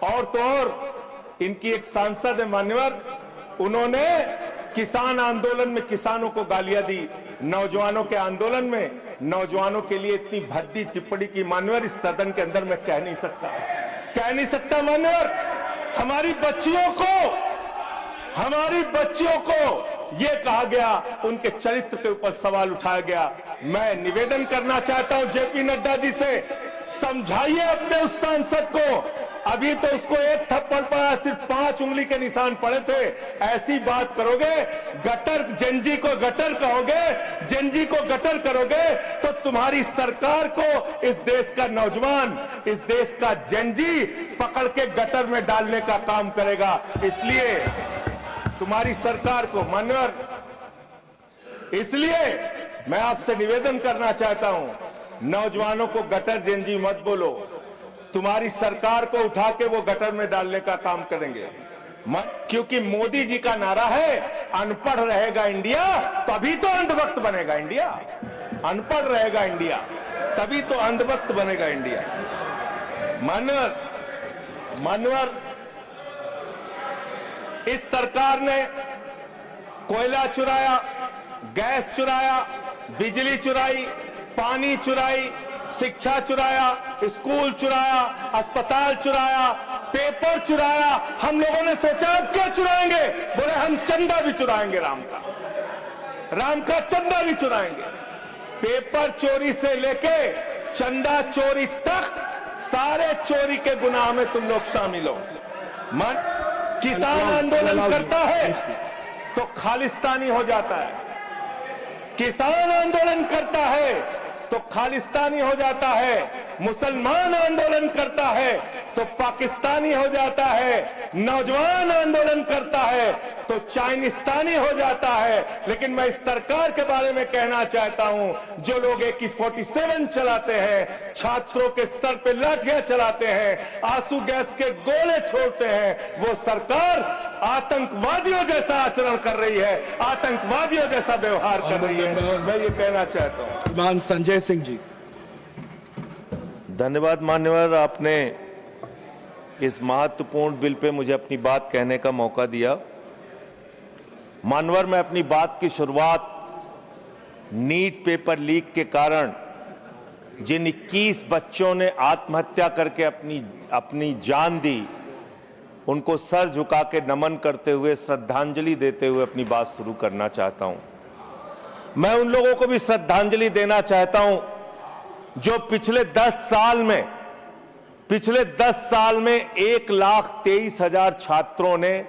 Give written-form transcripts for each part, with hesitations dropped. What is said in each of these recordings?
और तो और इनकी एक सांसद है मान्यवर, उन्होंने किसान आंदोलन में किसानों को गालियां दी, नौजवानों के आंदोलन में नौजवानों के लिए इतनी भद्दी टिप्पणी की मान्यवर, इस सदन के अंदर मैं कह नहीं सकता मान्यवर। हमारी बच्चियों को ये कहा गया, उनके चरित्र के ऊपर सवाल उठाया गया। मैं निवेदन करना चाहता हूं जेपी नड्डा जी से, समझाइए अपने उस सांसद को। अभी तो उसको एक थप्पड़ पड़ा, सिर्फ 5 उंगली के निशान पड़े थे। ऐसी बात करोगे, गटर जेनजी को गटर कहोगे, जेनजी को गटर करोगे, तो तुम्हारी सरकार को इस देश का नौजवान, इस देश का जेनजी पकड़ के गटर में डालने का काम करेगा। इसलिए तुम्हारी सरकार को मान्यवर, इसलिए मैं आपसे निवेदन करना चाहता हूं, नौजवानों को गटर जेनजी मत बोलो। तुम्हारी सरकार को उठा के वो गटर में डालने का काम करेंगे, क्योंकि मोदी जी का नारा है अनपढ़ रहेगा इंडिया, तभी तो अंधभक्त बनेगा इंडिया। अनपढ़ रहेगा इंडिया, तभी तो अंधभक्त बनेगा इंडिया। मानवर, इस सरकार ने कोयला चुराया, गैस चुराया, बिजली चुराई, पानी चुराई, शिक्षा चुराया, स्कूल चुराया, अस्पताल चुराया, पेपर चुराया। हम लोगों ने सोचा अब क्या चुराएंगे, बोले हम चंदा भी चुराएंगे, राम का चंदा भी चुराएंगे। पेपर चोरी से लेके चंदा चोरी तक सारे चोरी के गुनाह में तुम लोग शामिल हो। किसान आंदोलन करता है तो खालिस्तानी हो जाता है, किसान आंदोलन करता है तो खालिस्तानी हो जाता है, मुसलमान आंदोलन करता है तो पाकिस्तानी हो जाता है, नौजवान आंदोलन करता है तो चाइनिस्तानी हो जाता है। लेकिन मैं इस सरकार के बारे में कहना चाहता हूं, जो लोग AK-47 चलाते हैं, छात्रों के सर पे लाठियां चलाते हैं, आंसू गैस के गोले छोड़ते हैं, वो सरकार आतंकवादियों जैसा आचरण कर रही है, आतंकवादियों जैसा व्यवहार कर रही है। मैं ये कहना चाहता हूं। श्रीमान संजय सिंह जी। धन्यवाद मान्यवर, आपने इस महत्वपूर्ण बिल पे मुझे अपनी बात कहने का मौका दिया। मान्यवर, मैं अपनी बात की शुरुआत नीट पेपर लीक के कारण जिन 21 बच्चों ने आत्महत्या करके अपनी जान दी, उनको सर झुका के नमन करते हुए, श्रद्धांजलि देते हुए अपनी बात शुरू करना चाहता हूं। मैं उन लोगों को भी श्रद्धांजलि देना चाहता हूं जो पिछले 10 साल में 1,23,000 छात्रों ने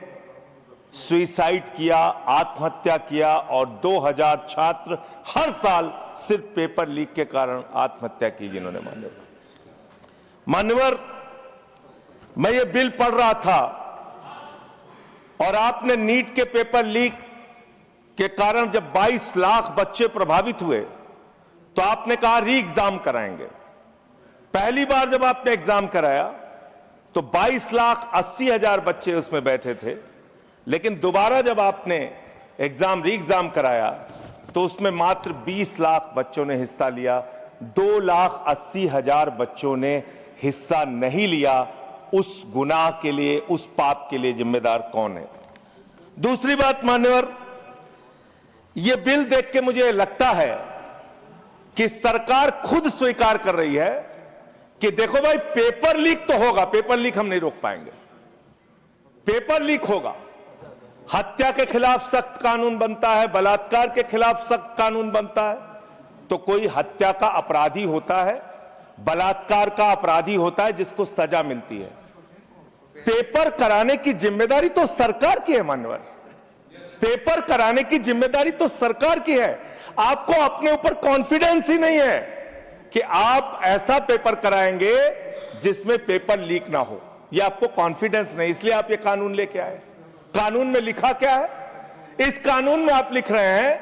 सुसाइड किया, आत्महत्या किया, और 2,000 छात्र हर साल सिर्फ पेपर लीक के कारण आत्महत्या की जिन्होंने। मान्यवर, मैं ये बिल पढ़ रहा था और आपने नीट के पेपर लीक के कारण जब 22 लाख बच्चे प्रभावित हुए तो आपने कहा री एग्जाम कराएंगे। पहली बार जब आपने एग्जाम कराया तो 22,80,000 बच्चे उसमें बैठे थे, लेकिन दोबारा जब आपने री एग्जाम कराया तो उसमें मात्र 20 लाख बच्चों ने हिस्सा लिया। 2,80,000 बच्चों ने हिस्सा नहीं लिया। उस गुनाह के लिए, उस पाप के लिए जिम्मेदार कौन है? दूसरी बात मान्यवर, यह बिल देख के मुझे लगता है कि सरकार खुद स्वीकार कर रही है कि देखो भाई, पेपर लीक तो होगा, पेपर लीक हम नहीं रोक पाएंगे, पेपर लीक होगा। हत्या के खिलाफ सख्त कानून बनता है, बलात्कार के खिलाफ सख्त कानून बनता है। तो कोई हत्या का अपराधी होता है, बलात्कार का अपराधी होता है जिसको सजा मिलती है। पेपर कराने की जिम्मेदारी तो सरकार की है मान्यवर, पेपर कराने की जिम्मेदारी तो सरकार की है। आपको अपने ऊपर कॉन्फिडेंस ही नहीं है कि आप ऐसा पेपर कराएंगे जिसमें पेपर लीक ना हो, यह आपको कॉन्फिडेंस नहीं, इसलिए आप ये कानून लेके आए। कानून में लिखा क्या है? इस कानून में आप लिख रहे हैं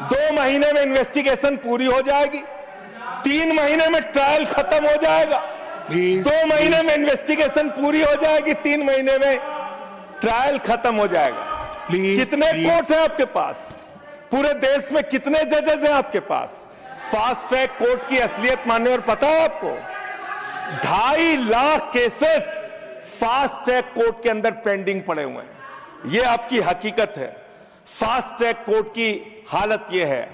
2 महीने में इन्वेस्टिगेशन पूरी हो जाएगी, 3 महीने में ट्रायल खत्म हो जाएगा, 2 महीने में इन्वेस्टिगेशन पूरी हो जाएगी, 3 महीने में ट्रायल खत्म हो जाएगा। कितने कोर्ट है आपके पास? पूरे देश में कितने जजेस हैं आपके पास? फास्ट ट्रैक कोर्ट की असलियत मान्यवर पता है आपको? 2.5 lakh cases fast track court के अंदर पेंडिंग पड़े हुए हैं। यह आपकी हकीकत है। फास्ट ट्रैक कोर्ट की हालत यह है,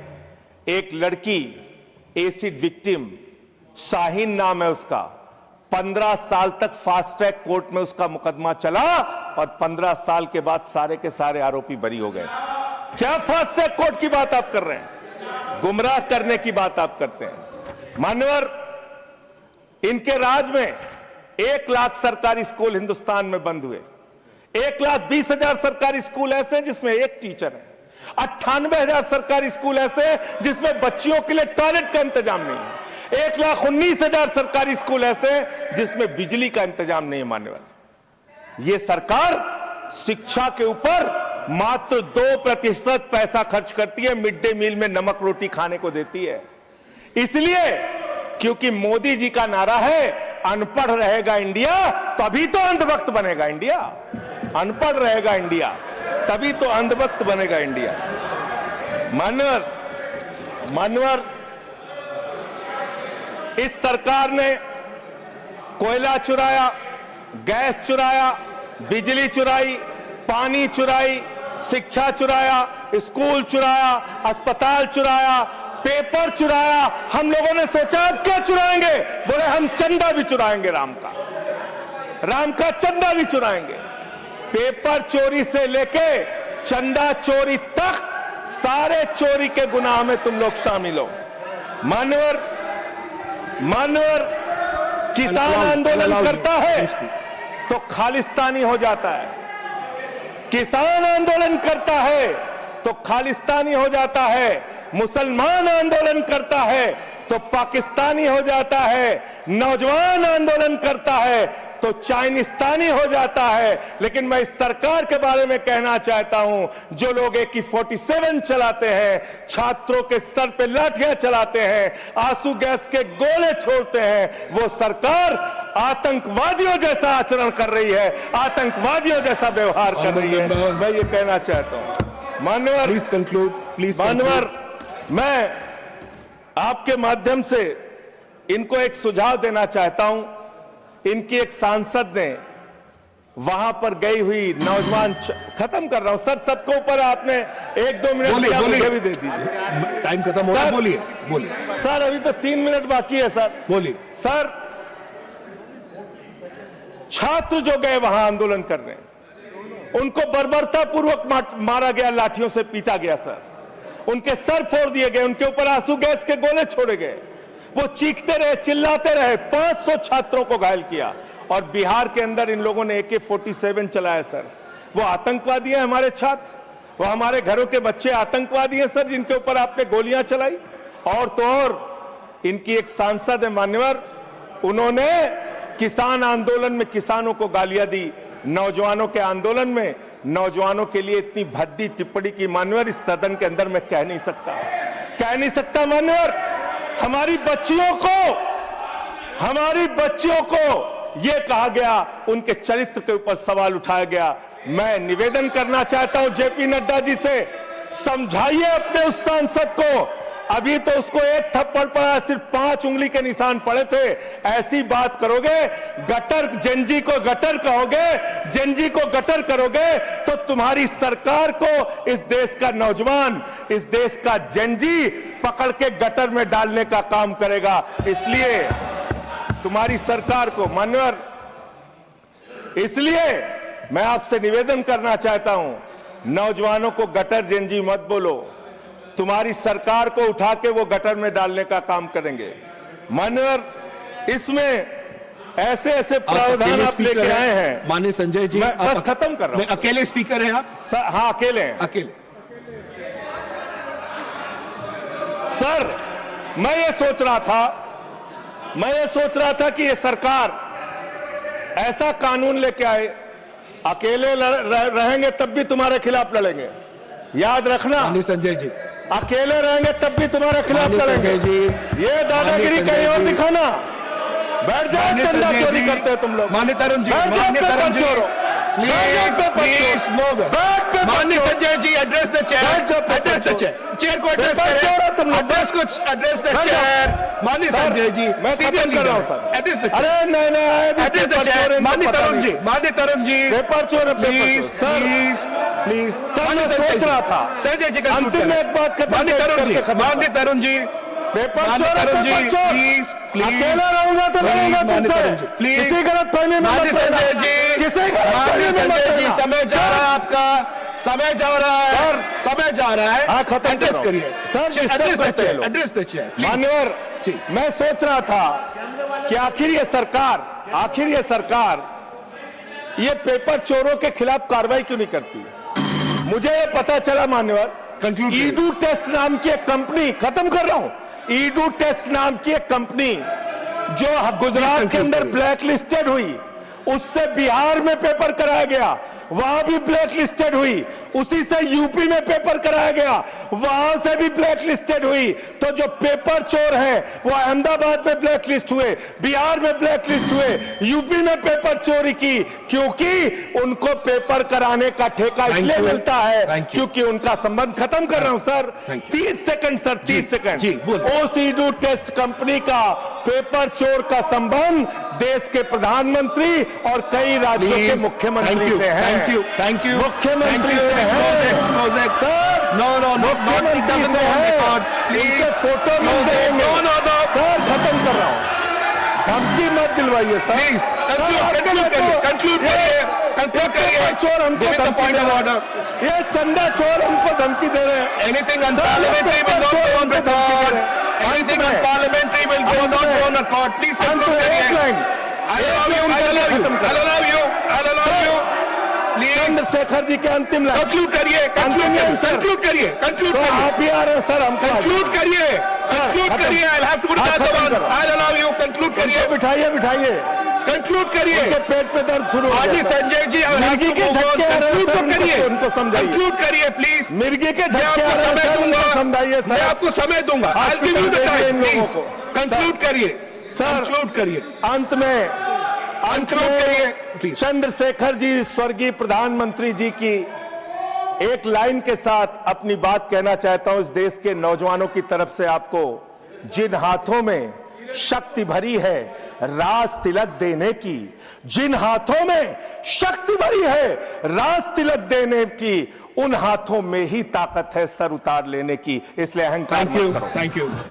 एक लड़की एसिड विक्टिम, शाहीन नाम है उसका, 15 साल तक फास्ट ट्रैक कोर्ट में उसका मुकदमा चला और 15 साल के बाद सारे के सारे आरोपी बरी हो गए। क्या फास्ट ट्रैक कोर्ट की बात आप कर रहे हैं? गुमराह करने की बात आप करते हैं। मान्यवर, इनके राज में 1 लाख सरकारी स्कूल हिंदुस्तान में बंद हुए। 1,20,000 सरकारी स्कूल ऐसे हैं जिसमें एक टीचर है। 98,000 सरकारी स्कूल ऐसे हैं जिसमें बच्चियों के लिए टॉयलेट का इंतजाम नहीं है। 1,19,000 सरकारी स्कूल ऐसे हैं जिसमें बिजली का इंतजाम नहीं है। मान्यवर, यह सरकार शिक्षा के ऊपर मात्र 2% पैसा खर्च करती है, मिड डे मील में नमक रोटी खाने को देती है। इसलिए क्योंकि मोदी जी का नारा है, अनपढ़ रहेगा इंडिया तभी तो अंधभक्त बनेगा इंडिया। अनपढ़ रहेगा इंडिया तभी तो अंधभक्त बनेगा इंडिया। मान्यवर, इस सरकार ने कोयला चुराया, गैस चुराया, बिजली चुराई, पानी चुराई, शिक्षा चुराया, स्कूल चुराया, अस्पताल चुराया, पेपर चुराया। हम लोगों ने सोचा अब क्या चुराएंगे? बोले हम चंदा भी चुराएंगे, राम का चंदा भी चुराएंगे। पेपर चोरी से लेके चंदा चोरी तक सारे चोरी के गुनाह में तुम लोग शामिल हो। मान्यवर, किसान आंदोलन करता है तो खालिस्तानी हो जाता है। किसान आंदोलन करता है तो खालिस्तानी हो जाता है। मुसलमान आंदोलन करता है तो पाकिस्तानी हो जाता है। नौजवान आंदोलन करता है तो चाइनिस्तानी हो जाता है। लेकिन मैं इस सरकार के बारे में कहना चाहता हूं, जो लोग AK-47 चलाते हैं, छात्रों के सर पे लाठियां चलाते हैं, आंसू गैस के गोले छोड़ते हैं, वो सरकार आतंकवादियों जैसा आचरण कर रही है, आतंकवादियों जैसा व्यवहार कर रही है। मैं ये कहना चाहता हूं। मान्यवर, प्लीज कंक्लूड, प्लीज। मान्यवर, मैं आपके माध्यम से इनको एक सुझाव देना चाहता हूं। इनकी एक सांसद ने वहां पर गई हुई नौजवान, खत्म कर रहा हूं सर, सबके ऊपर आपने 1-2 मिनट मुझे भी दे दीजिए। टाइम खत्म हो रहा है, बोलिए सर। अभी तो 3 मिनट बाकी है सर। बोलिए सर। छात्र जो गए वहां आंदोलन करने, उनको बर्बरता पूर्वक मारा गया, लाठियों से पीटा गया सर। उनके सर फोड़ दिए गए, उनके ऊपर आंसू गैस के गोले छोड़े गए। वो चीखते रहे, चिल्लाते रहे, 500 छात्रों को घायल किया। और बिहार के अंदर इन लोगों ने AK-47 चलाया सर। वो आतंकवादी हैं हमारे छात्र, वो हमारे घरों के बच्चे आतंकवादी हैं सर, जिनके ऊपर आपने गोलियां चलाई। और तो और इनकी एक सांसद है मान्यवर, उन्होंने किसान आंदोलन में किसानों को गालियां दी, नौजवानों के आंदोलन में नौजवानों के लिए इतनी भद्दी टिप्पणी की। मान्यवर, इस सदन के अंदर मैं कह नहीं सकता मान्यवर। हमारी बच्चियों को यह कहा गया, उनके चरित्र के ऊपर सवाल उठाया गया। मैं निवेदन करना चाहता हूं JP नड्डा जी से, समझाइए अपने उस सांसद को। अभी तो उसको 1 थप्पड़ पड़ा, सिर्फ 5 उंगली के निशान पड़े थे। ऐसी बात करोगे, गटर जेनजी को गटर कहोगे, जेनजी को गटर करोगे, तो तुम्हारी सरकार को इस देश का नौजवान, इस देश का जेनजी पकड़ के गटर में डालने का काम करेगा। इसलिए तुम्हारी सरकार को मान्यवर, इसलिए मैं आपसे निवेदन करना चाहता हूं, नौजवानों को गटर जेनजी मत बोलो। तुम्हारी सरकार को उठा के वो गटर में डालने का काम करेंगे। मान्यवर, इसमें ऐसे प्रावधान आप लेके आए हैं। माननीय संजय जी, मैं बस खत्म कर रहा हूं। अकेले स्पीकर हैं आप? हाँ, अकेले हैं। अकेले। सर, मैं ये सोच रहा था कि ये सरकार ऐसा कानून लेके आए, अकेले रहेंगे तब भी तुम्हारे खिलाफ लड़ेंगे। याद रखना। माननीय संजय जी, अकेले रहेंगे तब भी तुम्हारे खिलाफ लड़ेंगे। ये दादागिरी कहीं और दिखाना। बैठ जाओ, चंदा चोरी करते हो तुम लोग। माननीय तरुण जी, बैठ जाओ, प्लीज माननीय Sanjay ji address the chair, chair को एड्रेस करें, एड्रेस को एड्रेस द चेयर। माननीय संजय जी मैं खत्म कर रहा हूं सर। एड्रेस द अरे नहीं नहीं एड्रेस द चेयर। माननीय तरुण जी पेपर चोर है, प्लीज सर प्लीज सर मैं सोच रहा था संजय जी अंतिम में एक बात खत्म माननीय तरुण जी, माननीय तरुण जी, पेपर माननीय चोर है, तरुण जी, पेपर चोर। प्लीज प्लीज अकेला रहूंगा तो रहूंगा माननीय तरुण जी, तुमसे प्लीज। किसी गलत फहमी में माननीय मत रहना। संजय जी, किसी गलत माननीय फहमी में मत संजय जी, रहना। समय जा रहा है आपका, समय जा रहा है, सर, समय जा रहा है। हाँ, खत्म एड्रेस करो। करिए सर, एड्रेस द डिस्टर्ब मत चेयर, करो। Address the chair. मान्यवर जी। मैं सोच रहा था कि आखिर ये सरकार ये पेपर चोरों के खिलाफ कार्रवाई क्यों नहीं करती। मुझे ये पता चला मान्यवर, Conclude करिए। ईडू टेस्ट नाम की एक कंपनी, खत्म कर रहा हूं, ईडू टेस्ट नाम की एक कंपनी जो गुजरात के अंदर ब्लैक लिस्टेड हुई, उससे बिहार में पेपर कराया गया, वहां भी ब्लैक लिस्टेड हुई, उसी से यूपी में पेपर कराया गया, वहां से भी ब्लैक लिस्टेड हुई। तो जो पेपर चोर है वो अहमदाबाद में ब्लैक लिस्ट हुए, बिहार में ब्लैक लिस्ट हुए, यूपी में पेपर चोरी की, क्योंकि उनको पेपर कराने का ठेका इसलिए मिलता है क्योंकि उनका संबंध। खत्म कर रहा हूं सर, 30 सेकंड सर, 30 सेकंड। जी, बोलिए। ओसीडू टेस्ट कंपनी का पेपर चोर का संबंध देश के प्रधानमंत्री और कई राज्यों के मुख्यमंत्री से है। थैंक यू मुख्यमंत्री से है सर, नो मुख्यमंत्री से है, उनके फोटो मिल जाएंगे। सर खत्म कर रहा हूं, धमकी मत दिलवाइए सर, प्लीज कंक्लूड करिए। चोर हमको धमकी दे रहे हैं, ये चंदा चोर हमको धमकी दे रहे हैं। Anything unparliamentary will not go on record. Anything unparliamentary will go on record. Please conclude करिए। I'll allow you. Please Chandrashekhar ji के अंतिम लाइन conclude करिए। तो आप ही आ रहे हैं सर, हमको Conclude करिए। I'll have to put that one. I'll allow you. Conclude करिए। बिठाइए Conclude करिए। उनके पेट पे दर्द शुरू हो माननीय गया sir. Sanjay ji, I'll have मिर्गी to के move on. झटके आ रहे हैं Conclude सर, तो करिए। उनको समझाइए। Conclude करिए प्लीज। मिर्गी के मैं झटके आ आपको रहे हैं समय सर, उनको दूंगा, समझाइए मैं सर। आपको समय दूंगा। I'll give you the time, इन लोगों please. को। Conclude करिए। सर, Conclude करिए। अंत में Please. चंद्रशेखर जी स्वर्गीय प्रधानमंत्री जी की एक लाइन के साथ अपनी बात कहना चाहता हूं इस देश के नौजवानों की तरफ से आपको। जिन हाथों में शक्ति भरी है राज तिलक देने की, जिन हाथों में शक्ति भरी है राज तिलक देने की, उन हाथों में ही ताकत है सर उतार लेने की, इसलिए अहंकार मत करो। Thank you.